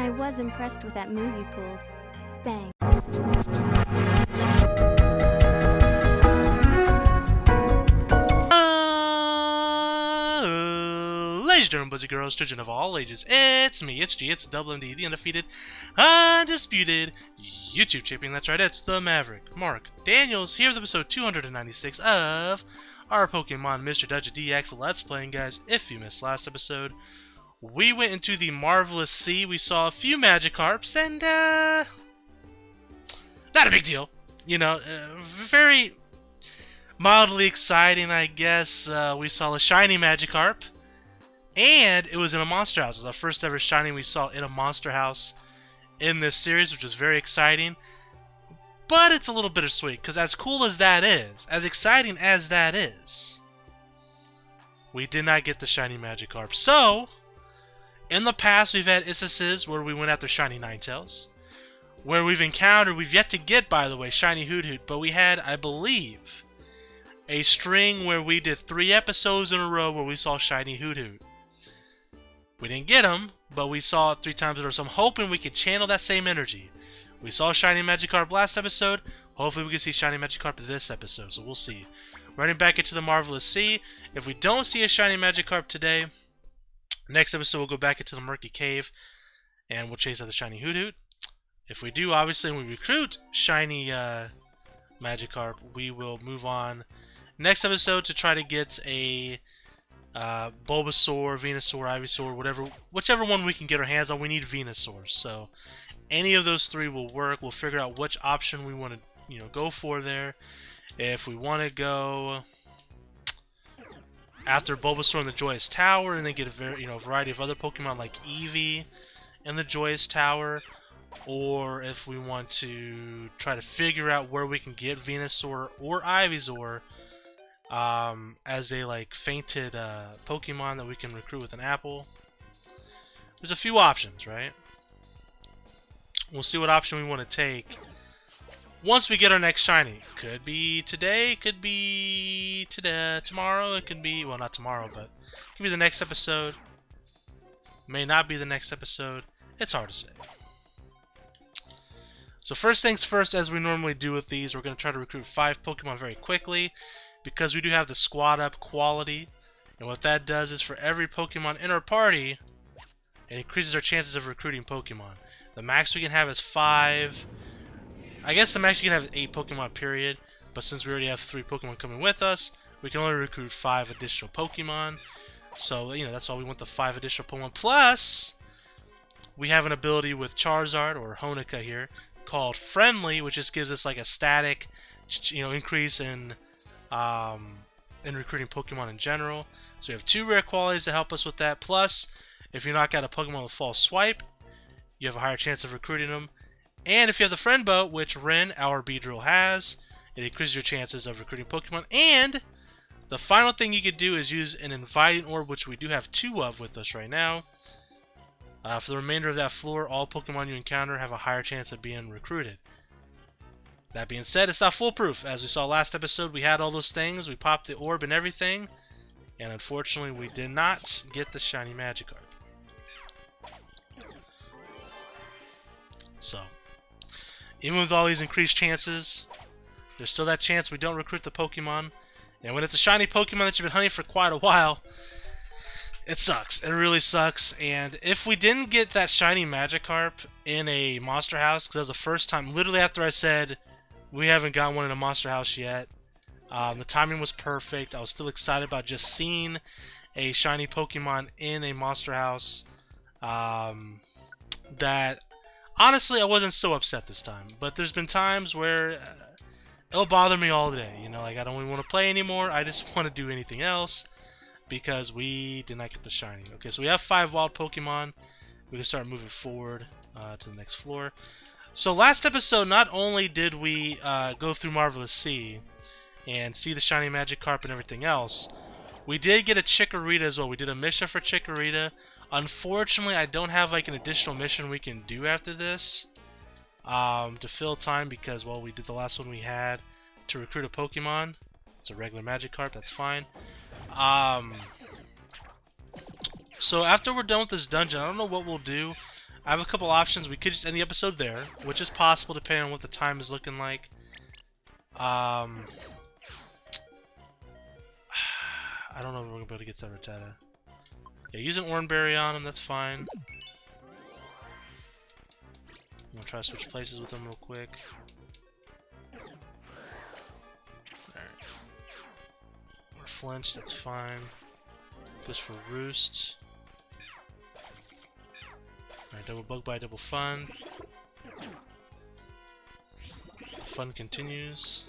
I was impressed with that move you pulled. Bang. Ladies and gentlemen, boys and girls, children of all ages, it's me, it's G, it's Double MD, the undefeated, undisputed YouTube champion. That's right, it's the Maverick. Mark Daniels here with episode 296 of our Pokemon Mr. Dungeon DX Let's Playing. Guys, if you missed last episode, we went into the Marvelous Sea. We saw a few Magikarps, and not a big deal. You know, very mildly exciting, I guess. We saw a shiny Magikarp, and it was in a monster house. It was our first ever shiny we saw in a monster house in this series, which was very exciting. But it's a little bittersweet, because as cool as that is, as exciting as that is, we did not get the shiny Magikarp. So, in the past, we've had instances where we went after shiny Ninetales, where we've yet to get, by the way, shiny Hoothoot, but we had, I believe, a string where we did 3 episodes in a row where we saw shiny Hoothoot. We didn't get him, but we saw it 3 times in a row, so I'm hoping we could channel that same energy. We saw shiny Magikarp last episode, hopefully we can see shiny Magikarp this episode, so we'll see. Running back into the Marvelous Sea, if we don't see a shiny Magikarp today, next episode we'll go back into the Murky Cave, and we'll chase out the shiny Hoothoot. If we do, obviously, when we recruit shiny Magikarp, we will move on next episode to try to get a Bulbasaur, Venusaur, Ivysaur, whichever one we can get our hands on. We need Venusaur, so any of those 3 will work. We'll figure out which option we want to, go for there. If we want to go after Bulbasaur in the Joyous Tower, and then get a variety of other Pokemon like Eevee in the Joyous Tower, or if we want to try to figure out where we can get Venusaur or Ivysaur as a fainted Pokemon that we can recruit with an apple. There's a few options, right? We'll see what option we want to take once we get our next shiny. Could be today, could be tomorrow, it could be, well, not tomorrow, but it could be the next episode. May not be the next episode. It's hard to say. So first things first, as we normally do with these, we're going to try to recruit 5 Pokemon very quickly, because we do have the squad up quality, and what that does is for every Pokemon in our party, it increases our chances of recruiting Pokemon. The max we can have is 5. I guess the max you can have is 8 Pokemon, period, but since we already have 3 Pokemon coming with us, we can only recruit 5 additional Pokemon. So, that's why we want the 5 additional Pokemon. Plus, we have an ability with Charizard, or Hoenn here, called Friendly, which just gives us a static, increase in recruiting Pokemon in general. So we have 2 rare qualities to help us with that. Plus, if you knock out a Pokemon with False Swipe, you have a higher chance of recruiting them. And if you have the Friend Boat, which Ren, our Beedrill, has, it increases your chances of recruiting Pokemon. And the final thing you could do is use an Inviting Orb, which we do have 2 of with us right now. For the remainder of that floor, all Pokemon you encounter have a higher chance of being recruited. That being said, it's not foolproof. As we saw last episode, we had all those things. We popped the orb and everything. And unfortunately, we did not get the shiny Magikarp. So, even with all these increased chances, there's still that chance we don't recruit the Pokemon. And when it's a shiny Pokemon that you've been hunting for quite a while, it sucks. It really sucks. And if we didn't get that shiny Magikarp in a monster house, because that was the first time, literally after I said we haven't got one in a monster house yet, the timing was perfect. I was still excited about just seeing a shiny Pokemon in a monster house. That honestly, I wasn't so upset this time. But there's been times where it'll bother me all day. I don't even want to play anymore. I just want to do anything else because we did not get the shiny. Okay, so we have 5 wild Pokemon. We can start moving forward to the next floor. So last episode, not only did we go through Marvelous Sea and see the shiny Magikarp and everything else, we did get a Chikorita as well. We did a mission for Chikorita. Unfortunately, I don't have an additional mission we can do after this to fill time because, well, we did the last one we had to recruit a Pokemon. It's a regular Magikarp, that's fine. So after we're done with this dungeon, I don't know what we'll do. I have a couple options. We could just end the episode there, which is possible depending on what the time is looking like. I don't know if we're going to be able to get to Rattata. Yeah, use an Oranberry on him, that's fine. I'm going to try to switch places with him real quick. Alright. Or Flinch, that's fine. Goes for Roost. Alright, double Bug Bite, double Fun. Fun continues.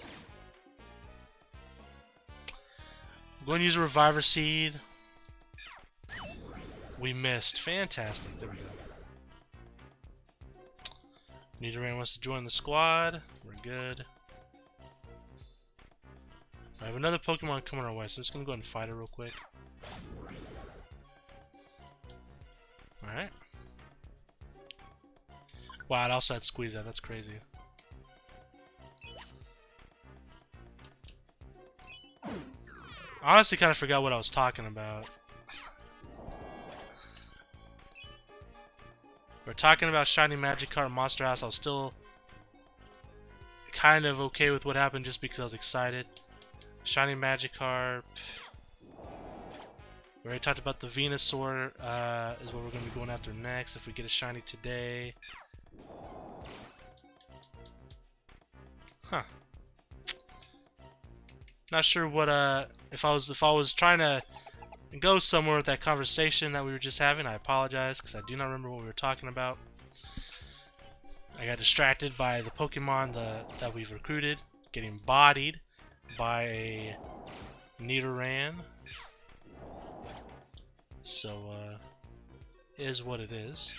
I'm going to use a Reviver Seed. We missed. Fantastic. There we go. Nidoran wants to join the squad. We're good. I have another Pokemon coming our way, so I'm just going to go ahead and fight it real quick. Alright. Wow, it also had Squeeze Out. That's crazy. I honestly kind of forgot what I was talking about. We're talking about Shiny Magikarp and Monster House. I was still kind of okay with what happened just because I was excited. Shiny Magikarp. We already talked about the Venusaur, is what we're going to be going after next if we get a shiny today. Huh. Not sure what if I was trying to go somewhere with that conversation that we were just having. I apologize because I do not remember what we were talking about. I got distracted by the Pokemon that we've recruited getting bodied by a Nidoran. So is what it is.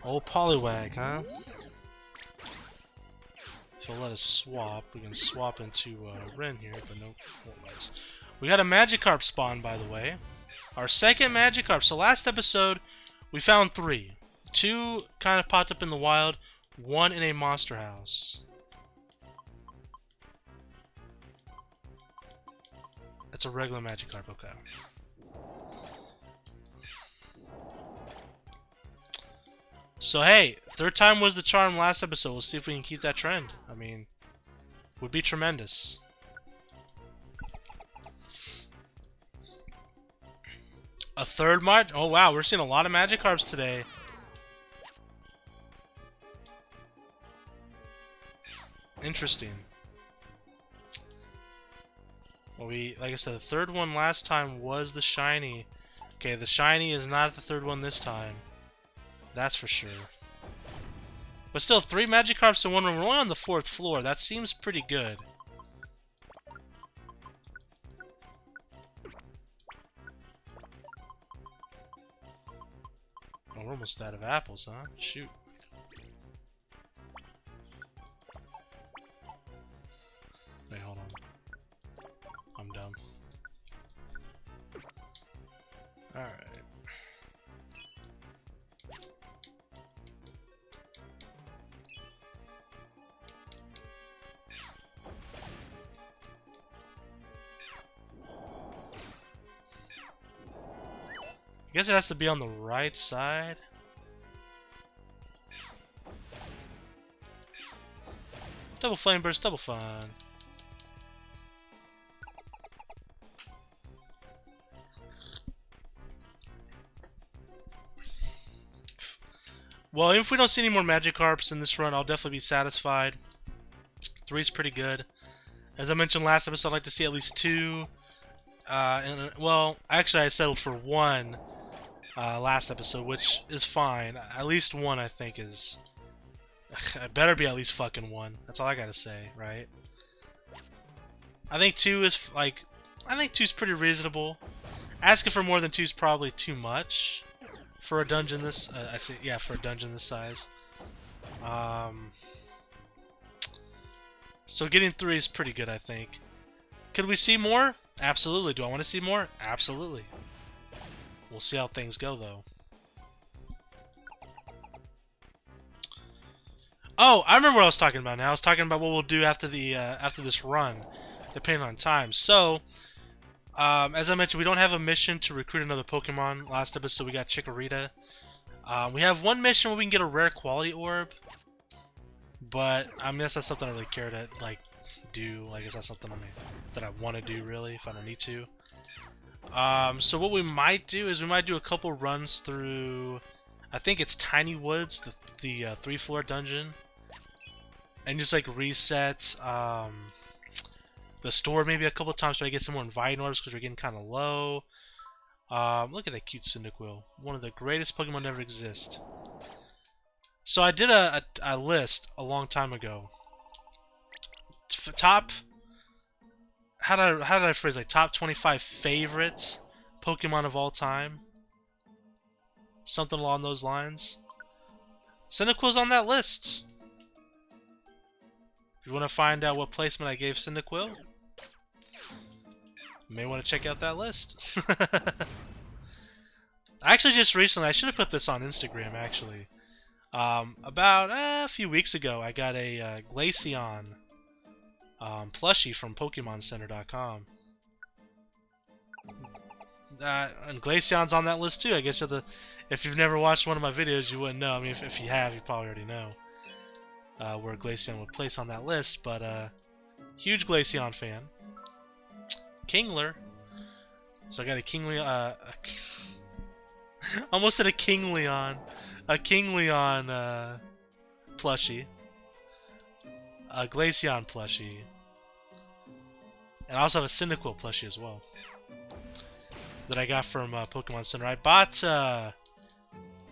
Old Poliwag, huh? So let us swap. We can swap into Ren here, but no, won't let us. We got a Magikarp spawn, by the way. Our second Magikarp. So last episode, we found 3. 2 kind of popped up in the wild. 1 in a monster house. That's a regular Magikarp, okay. So hey, 3rd time was the charm last episode. We'll see if we can keep that trend. I mean, would be tremendous. A 3rd mod? Oh wow, we're seeing a lot of Magikarps today. Interesting. Well, like I said, the 3rd one last time was the shiny. Okay, the shiny is not the 3rd one this time. That's for sure. But still, 3 Magikarps in one room. We're only on the 4th floor. That seems pretty good. Oh, we're almost out of apples, huh? Shoot. Wait, hold on. I'm dumb. Alright. I guess it has to be on the right side. Double Flame Burst, double fun. Well, if we don't see any more Magikarps in this run, I'll definitely be satisfied. 3's pretty good. As I mentioned last episode, I'd like to see at least 2. Well, actually I settled for 1 last episode, which is fine. At least 1 I think is... It better be at least fucking 1. That's all I gotta say, right? I think 2 is like... I think 2's pretty reasonable. Asking for more than 2 is probably too much for a dungeon this... I say, yeah, for a dungeon this size. So getting 3 is pretty good, I think. Could we see more? Absolutely. Do I want to see more? Absolutely. We'll see how things go, though. Oh, I remember what I was talking about now. I was talking about what we'll do after the after this run, depending on time. So, As I mentioned, we don't have a mission to recruit another Pokemon. Last episode we got Chikorita. We have one mission where we can get a rare quality orb, but I mean that's not something I really care to like do. Like it's not something that I want to do really if I don't need to. So what we might do is we might do a couple runs through, I think it's Tiny Woods, the 3-floor dungeon, and just like reset the store maybe a couple times so I get some more inviting orbs because we're getting kind of low. Look at that cute Cyndaquil, one of the greatest Pokemon to ever exist. So I did a list a long time ago. Top, how did I phrase like top 25 favorite Pokemon of all time? Something along those lines. Cyndaquil's on that list. If you want to find out what placement I gave Cyndaquil, you may want to check out that list. Actually, just recently, I should have put this on Instagram. Actually, about a few weeks ago, I got a Glaceon plushie from PokemonCenter.com. And Glaceon's on that list too. I guess if you've never watched one of my videos, you wouldn't know. I mean, if you have, you probably already know where Glaceon would place on that list. But huge Glaceon fan. Kingler. So I got a Kingleon. Almost said a Kingleon. A Kingleon plushie. A Glaceon plushie. And I also have a Cyndaquil plushie as well that I got from Pokemon Center. I bought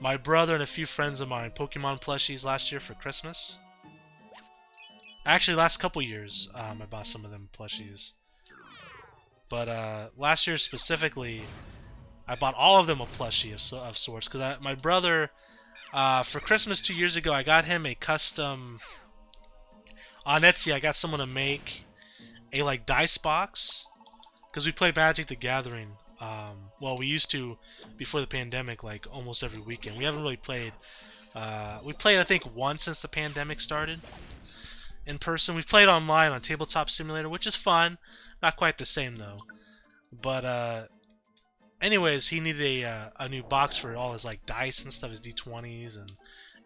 my brother and a few friends of mine Pokemon plushies last year for Christmas. Actually, last couple years I bought some of them plushies. But last year specifically, I bought all of them a plushie of sorts. Because my brother, for Christmas 2 years ago, I got him a custom... On Etsy, I got someone to make a like dice box. Because we play Magic the Gathering. Well, we used to before the pandemic, like almost every weekend. We haven't really played. We played, I think, once since the pandemic started. In person, we've played online on Tabletop Simulator, which is fun. Not quite the same though. But anyways, he needed a new box for all his like dice and stuff, his D20s and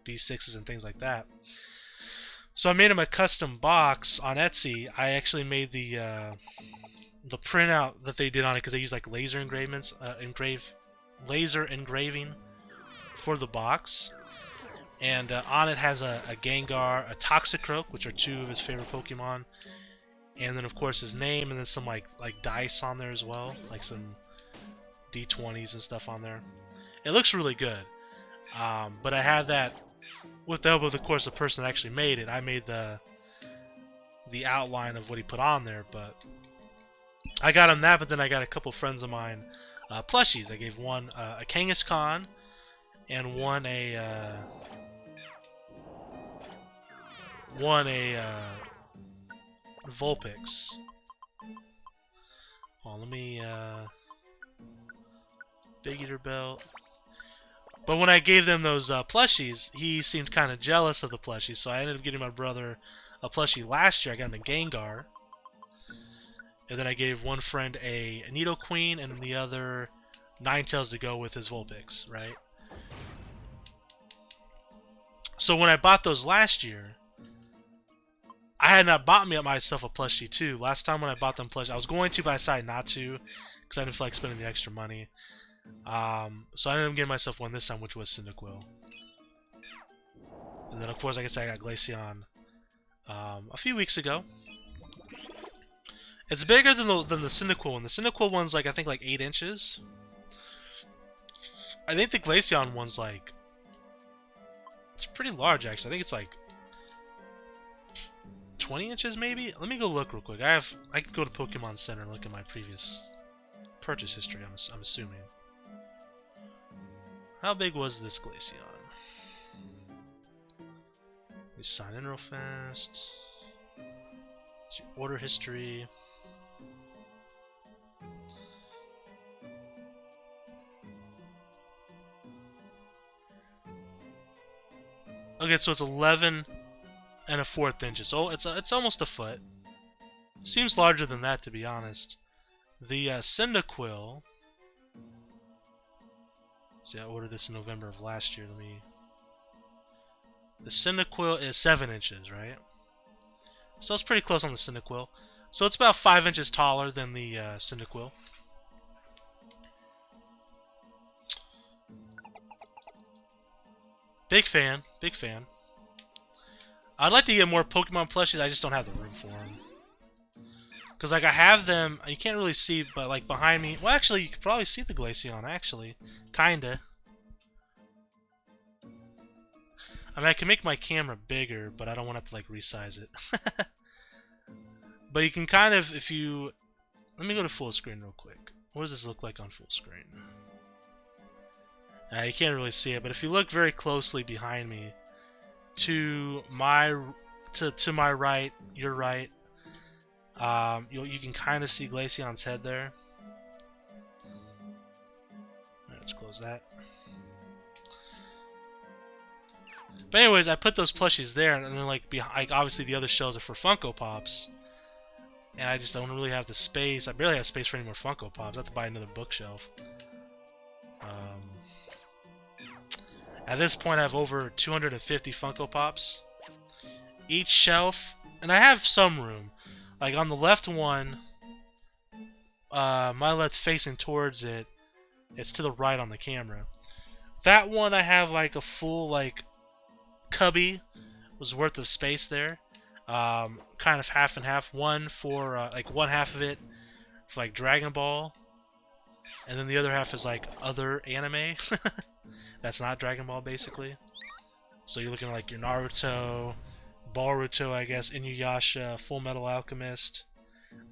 D6s and things like that. So I made him a custom box on Etsy. I actually made the printout that they did on it because they use like laser engraving for the box. And on it has a Gengar, a Toxicroak, which are two of his favorite Pokemon, and then of course his name, and then some like dice on there as well, like some D20s and stuff on there. It looks really good. But I had that with the help of, course, the person that actually made it. I made the outline of what he put on there, but I got him that. But then I got a couple friends of mine plushies. I gave one a Kangaskhan and one a Vulpix. Oh, let me Big Eater Belt. But when I gave them those plushies, he seemed kind of jealous of the plushies, so I ended up getting my brother a plushie last year. I got him a Gengar. And then I gave one friend a Nidoqueen and the other Ninetales to go with his Vulpix, right? So when I bought those last year, I had not bought myself a plushie too. Last time when I bought them plushie, I was going to, but I decided not to because I didn't feel like spending the extra money. So I ended up getting myself one this time, which was Cyndaquil. And then, of course, like I said, I got Glaceon a few weeks ago. It's bigger than the Cyndaquil one. The Cyndaquil one's like, I think, like 8 inches. I think the Glaceon one's like, it's pretty large actually. I think it's like 20 inches maybe. Let me go look real quick. I can go to Pokemon Center and look at my previous purchase history. I'm assuming. How big was this Glaceon? Let me sign in real fast. It's your order history. Okay, so it's 11 1/4 inches. So it's almost a foot. Seems larger than that, to be honest. The Cyndaquil. See, I ordered this in November of last year. The Cyndaquil is 7 inches, right? So it's pretty close on the Cyndaquil. So it's about 5 inches taller than the Cyndaquil. Big fan, big fan. I'd like to get more Pokemon plushies, I just don't have the room for them. Because, like, I have them, you can't really see, but, like, behind me... Well, actually, you can probably see the Glaceon, actually. Kinda. I mean, I can make my camera bigger, but I don't want to have to, like, resize it. But you can kind of, if you... Let me go to full screen real quick. What does this look like on full screen? You can't really see it, but if you look very closely behind me, to my right, your right, you can kind of see Glaceon's head there. Alright, let's close that. But anyways, I put those plushies there, and then like obviously the other shelves are for Funko Pops, and I just don't really have the space. I barely have space for any more Funko Pops. I have to buy another bookshelf. At this point, I have over 250 Funko Pops. Each shelf, and I have some room. Like on the left one, my left facing towards it, it's to the right on the camera. That one I have like a full like cubby was worth of space there. Kind of half and half. One for like one half of it for like Dragon Ball, and then the other half is like other anime. That's not Dragon Ball, basically. So you're looking at like your Naruto, Boruto, I guess, Inuyasha, Full Metal Alchemist,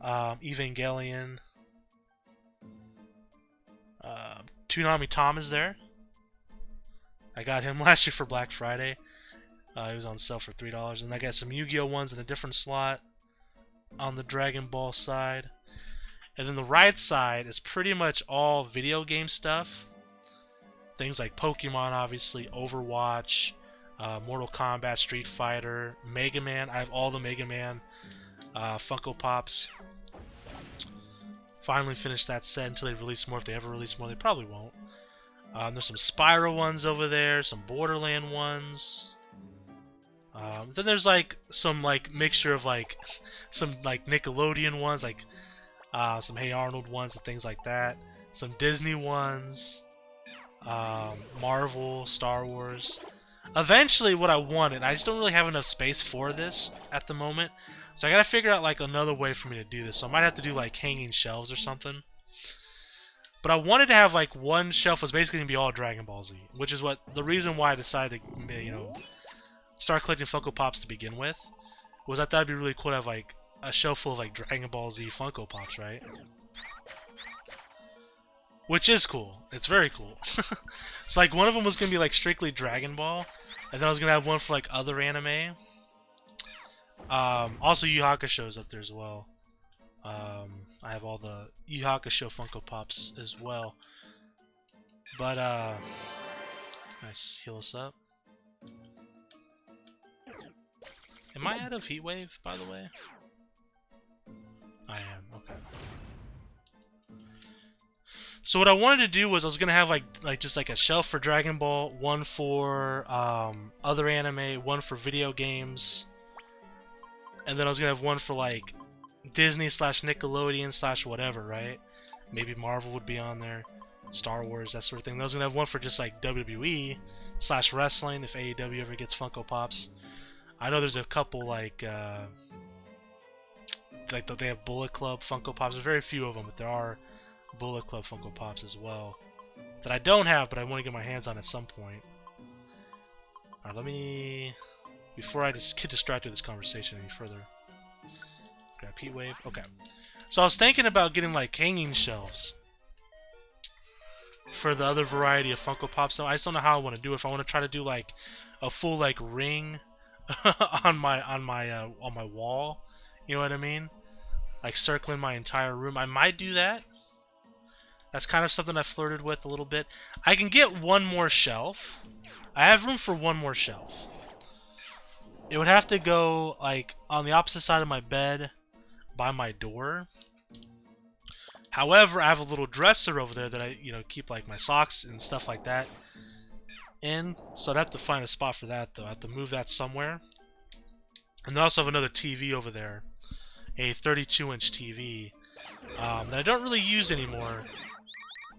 Evangelion. Toonami Tom is there. I got him last year for Black Friday. He was on sale for $3. And I got some Yu-Gi-Oh! Ones in a different slot on the Dragon Ball side. And then the right side is pretty much all video game stuff. Things like Pokemon, obviously, Overwatch, Mortal Kombat, Street Fighter, Mega Man. I have all the Mega Man Funko Pops. Finally finished that set until they release more. If they ever release more, they probably won't. There's some Spyro ones over there, some Borderland ones. Then there's like some like mixture of like some like Nickelodeon ones, like some Hey Arnold ones and things like that. Some Disney ones. Marvel, Star Wars. Eventually what I wanted, I just don't really have enough space for this at the moment, so I gotta figure out like another way for me to do this. So I might have to do like hanging shelves or something. But I wanted to have like one shelf was basically gonna be all Dragon Ball Z, which is what the reason why I decided to, start collecting Funko Pops to begin with, was I thought it'd be really cool to have like a shelf full of like Dragon Ball Z Funko Pops, right? Which is cool. It's very cool. So like one of them was gonna be like strictly Dragon Ball, and then I was gonna have one for like other anime. Also Yu Hakusho's up there as well. I have all the Yu Hakusho Funko Pops as well. But nice, heal us up. Am I out of Heat Wave, by the way? I am. Okay. So what I wanted to do was I was gonna have like just like a shelf for Dragon Ball, one for other anime, one for video games, and then I was gonna have one for like Disney / Nickelodeon / whatever, right? Maybe Marvel would be on there, Star Wars, that sort of thing. I was gonna have one for just like WWE / wrestling if AEW ever gets Funko Pops. I know there's a couple like they have Bullet Club Funko Pops. There's very few of them, but there are Bullet Club Funko Pops as well that I don't have, but I want to get my hands on at some point. Alright, let me, before I just get distracted with this conversation any further, grab Heat Wave. Okay, so I was thinking about getting like hanging shelves for the other variety of Funko Pops. So I just don't know how I want to do it. If I want to try to do like a full like ring on my wall, you know what I mean? Like circling my entire room. I might do that. That's kind of something I flirted with a little bit. I can get one more shelf. I have room for one more shelf. It would have to go like on the opposite side of my bed by my door. However, I have a little dresser over there that I, keep like my socks and stuff like that in. So I'd have to find a spot for that though. I have to move that somewhere. And I also have another TV over there, a 32-inch TV that I don't really use anymore.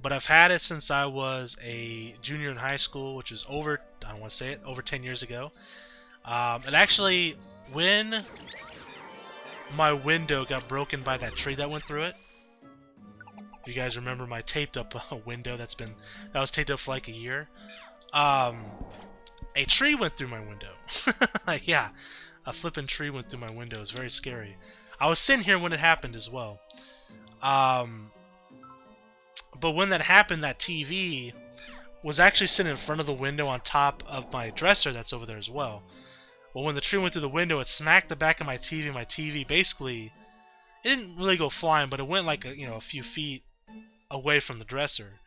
But I've had it since I was a junior in high school, which is over, I don't want to say it, over 10 years ago. And actually, when my window got broken by that tree that went through it, if you guys remember my taped up window that was taped up for like a year, a tree went through my window. Like, yeah, a flippin' tree went through my window. It was very scary. I was sitting here when it happened as well. But when that happened, that TV was actually sitting in front of the window on top of my dresser that's over there as well. Well, when the tree went through the window, it smacked the back of my TV. My TV basically, it didn't really go flying, but it went like a few feet away from the dresser.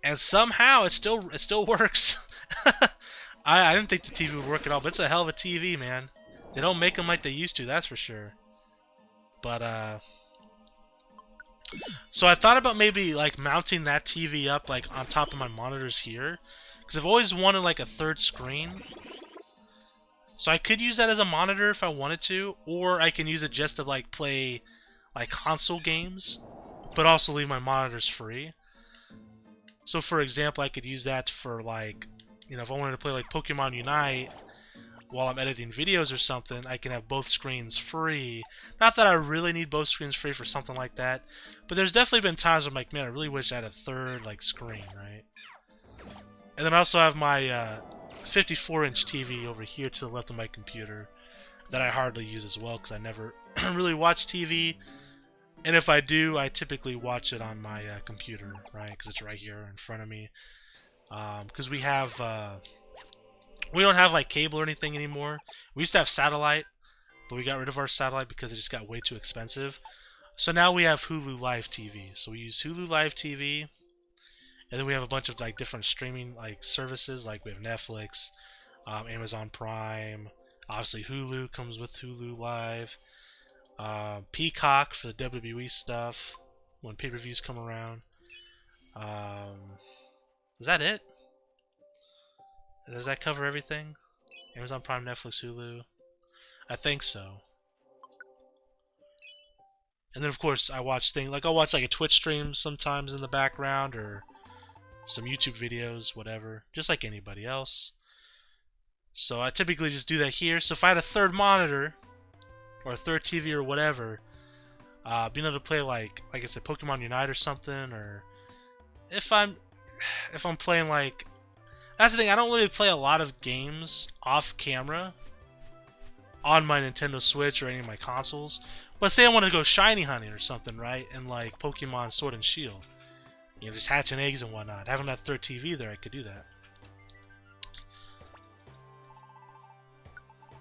And somehow it still works. I didn't think the TV would work at all, but it's a hell of a TV, man. They don't make them like they used to, that's for sure. But so I thought about maybe like mounting that TV up like on top of my monitors here, because I've always wanted like a third screen. So I could use that as a monitor if I wanted to, or I can use it just to like play like console games, but also leave my monitors free. So for example, I could use that for like, if I wanted to play like Pokemon Unite while I'm editing videos or something, I can have both screens free. Not that I really need both screens free for something like that, but there's definitely been times where I'm like, man, I really wish I had a third like screen, right? And then I also have my 54-inch TV over here to the left of my computer that I hardly use as well because I never really watch TV. And if I do, I typically watch it on my computer, right? Because it's right here in front of me. Because we don't have like cable or anything anymore. We used to have satellite, but we got rid of our satellite because it just got way too expensive. So now we have Hulu Live TV. So we use Hulu Live TV, and then we have a bunch of like different streaming like services. Like we have Netflix, Amazon Prime. Obviously Hulu comes with Hulu Live. Peacock for the WWE stuff when pay-per-views come around. Is that it? Does that cover everything? Amazon Prime, Netflix, Hulu? I think so. And then of course I watch things like I'll watch like a Twitch stream sometimes in the background, or some YouTube videos, whatever, just like anybody else. So I typically just do that here. So if I had a third monitor or a third TV or whatever, being able to play like I said, Pokemon Unite or something, or if I'm playing like, that's the thing, I don't really play a lot of games off camera on my Nintendo Switch or any of my consoles. But say I want to go shiny hunting or something, right? And like Pokemon Sword and Shield, just hatching eggs and whatnot. Having that third TV there, I could do that.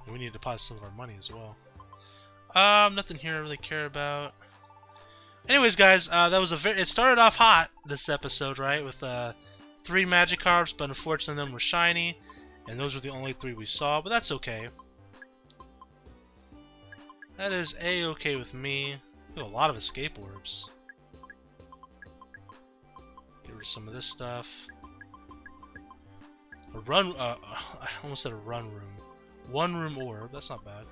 And we need to deposit some of our money as well. Nothing here I really care about. Anyways, guys, that was it started off hot, this episode, right? With 3 Magikarps, but unfortunately them were shiny, and those were the only 3 we saw, but that's okay. That is a-okay with me. Ooh, a lot of escape orbs. Get rid of some of this stuff. I almost said a run room. 1 room orb, that's not bad.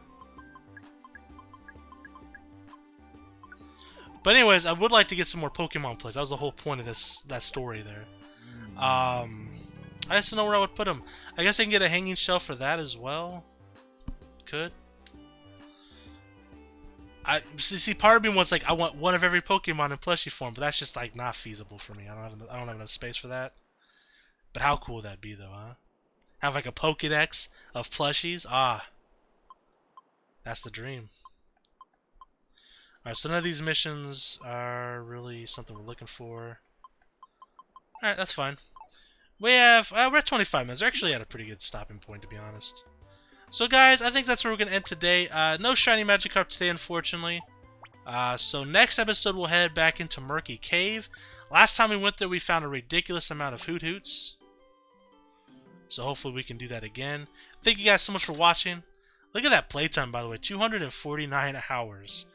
But anyways, I would like to get some more Pokemon plays. That was the whole point of that story there. I just don't know where I would put them. I guess I can get a hanging shelf for that as well. Could. See, part of me wants like I want one of every Pokemon in plushie form, but that's just like not feasible for me. I don't have enough space for that. But how cool would that be though, huh? Have like a Pokédex of plushies. That's the dream. Alright, so none of these missions are really something we're looking for. Alright, that's fine. We're at 25 minutes. We're actually at a pretty good stopping point, to be honest. So guys, I think that's where we're going to end today. No shiny Magikarp today, unfortunately. So next episode we'll head back into Murky Cave. Last time we went there we found a ridiculous amount of Hoots. So hopefully we can do that again. Thank you guys so much for watching. Look at that playtime, by the way. 249 hours.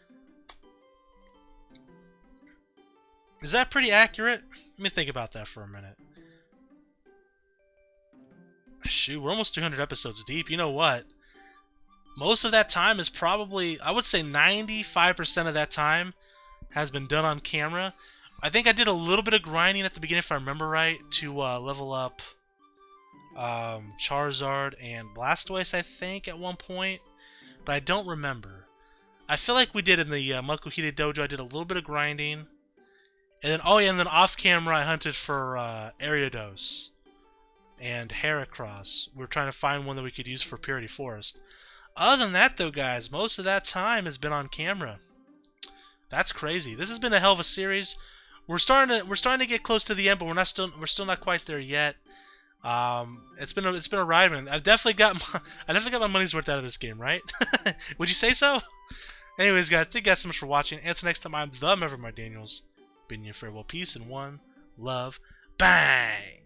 Is that pretty accurate? Let me think about that for a minute. Shoot, we're almost 200 episodes deep. You know what? Most of that time is probably, I would say 95% of that time has been done on camera. I think I did a little bit of grinding at the beginning, if I remember right, to level up Charizard and Blastoise, I think, at one point. But I don't remember. I feel like we did in the Makuhita Dojo, I did a little bit of grinding. And then, oh yeah, and then off camera I hunted for Ariados and Heracross. We were trying to find one that we could use for Purity Forest. Other than that, though, guys, most of that time has been on camera. That's crazy. This has been a hell of a series. We're starting to get close to the end, but we're still not quite there yet. It's been a ride, man. I definitely got my money's worth out of this game, right? Would you say so? Anyways, guys, thank you guys so much for watching. Until next time, I'm the Maverick Daniels. Bidding you farewell, peace, and one love. Bang!